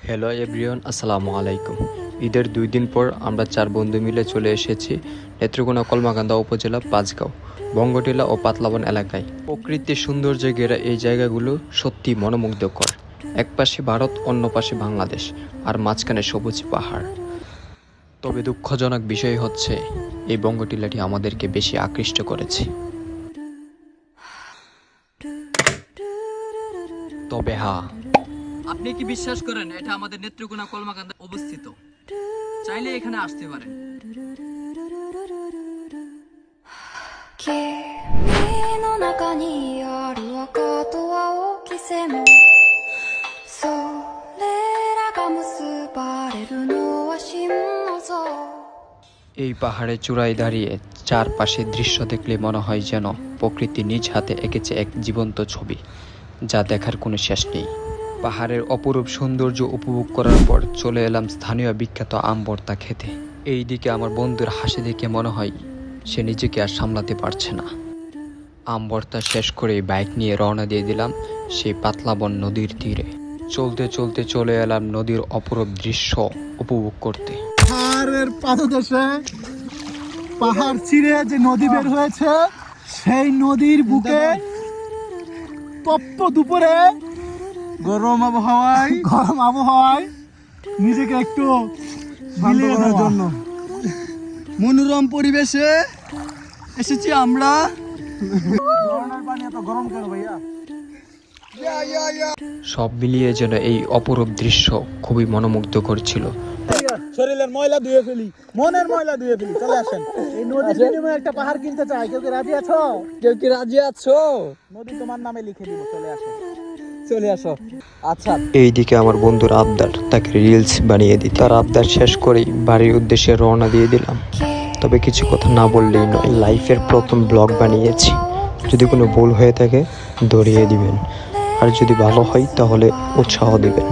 Hello everyone, আসসালামু আলাইকুম। ঈদের 2 দিন পর আমরা 4 বন্ধু মিলে চলে এসেছি নেত্রকোনা কলমাকান্দা উপজেলা পাঁচগাঁও, বঙ্গটিলা ও পাতলাবন এলাকায়। প্রকৃতির সৌন্দর্যে ঘেরা এই জায়গাগুলো সত্যি মনোমুগ্ধকর। এক পাশে ভারত, অন্য পাশে বাংলাদেশ, আর মাঝখানে সবুজ পাহাড়। তবে দুঃখজনক বিষয় হচ্ছে এই বঙ্গটিলাটি আমাদেরকে বেশি আকৃষ্ট করেছে। তবে হ্যাঁ, আপনি কি বিশ্বাস করেন এটা আমাদের নেত্রকোনা কলমাকান্দা অবস্থিত? চাইলে এখানে আসতে পারেন। এই পাহাড়ে চূড়ায় দাঁড়িয়ে চারপাশের দৃশ্য দেখলে মনে হয় যেন প্রকৃতি নিজ হাতে এঁকেছে এক জীবন্ত ছবি, যা দেখার কোনো শেষ নেই। পাহাড়ের অপরূপ সৌন্দর্য উপভোগ করার পর চলে এলাম স্থানীয় বিখ্যাত আম ভর্তা খেতে। এই দিকে আমার বন্ধুর হাসি দেখে মনে হয় সে নিজেকে আর সামলাতে পারছে না। আম ভর্তা শেষ করে বাইক নিয়ে রওনা দিয়ে দিলাম সেই পাতলাবন নদীর তীরে। চলতে চলতে চলে এলাম নদীর অপরূপ দৃশ্য উপভোগ করতে। পাহাড়ের পাদদেশে পাহাড় চিরে যে নদী বের হয়েছে, সেই নদীর বুকে তপ্ত দুপুরে গরম আবহাওয়ায় নিজেকে একটু বিলিয়ে দেওয়ার জন্য মনোরম পরিবেশে এসেছি আমরা। পানি এত গরম কেন ভাইয়া? সব মিলিয়ে যেন এই অপরূপ দৃশ্য খুবই মনোমুগ্ধকর ছিল। শরীরের ময়লা ধুয়ে ফেলি, মনের ময়লা ধুয়ে ফেলি, চলে আসেন। এই নদীর বিনিময়ে একটা পাহাড় কিনতে চাই, কেউ কি রাজি আছো? কেউ কি রাজি আছো? নদী তোমার নামে লিখে দিব, চলে আসো। চলে আসো। আচ্ছা, এইদিকে আমার বন্ধুর আবদার, তাকে রিলস বানিয়ে দিই। তার আবদার শেষ করেই বাড়ির উদ্দেশ্যে রওনা দিয়ে দিলাম। তবে কিছু কথা না বললেই নয়, লাইফের প্রথম ব্লগ বানিয়েছি। যদি কোনো ভুল হয়ে থাকে ধরিয়ে দিবেন, আর যদি ভালো হয় তাহলে উৎসাহ দিবেন।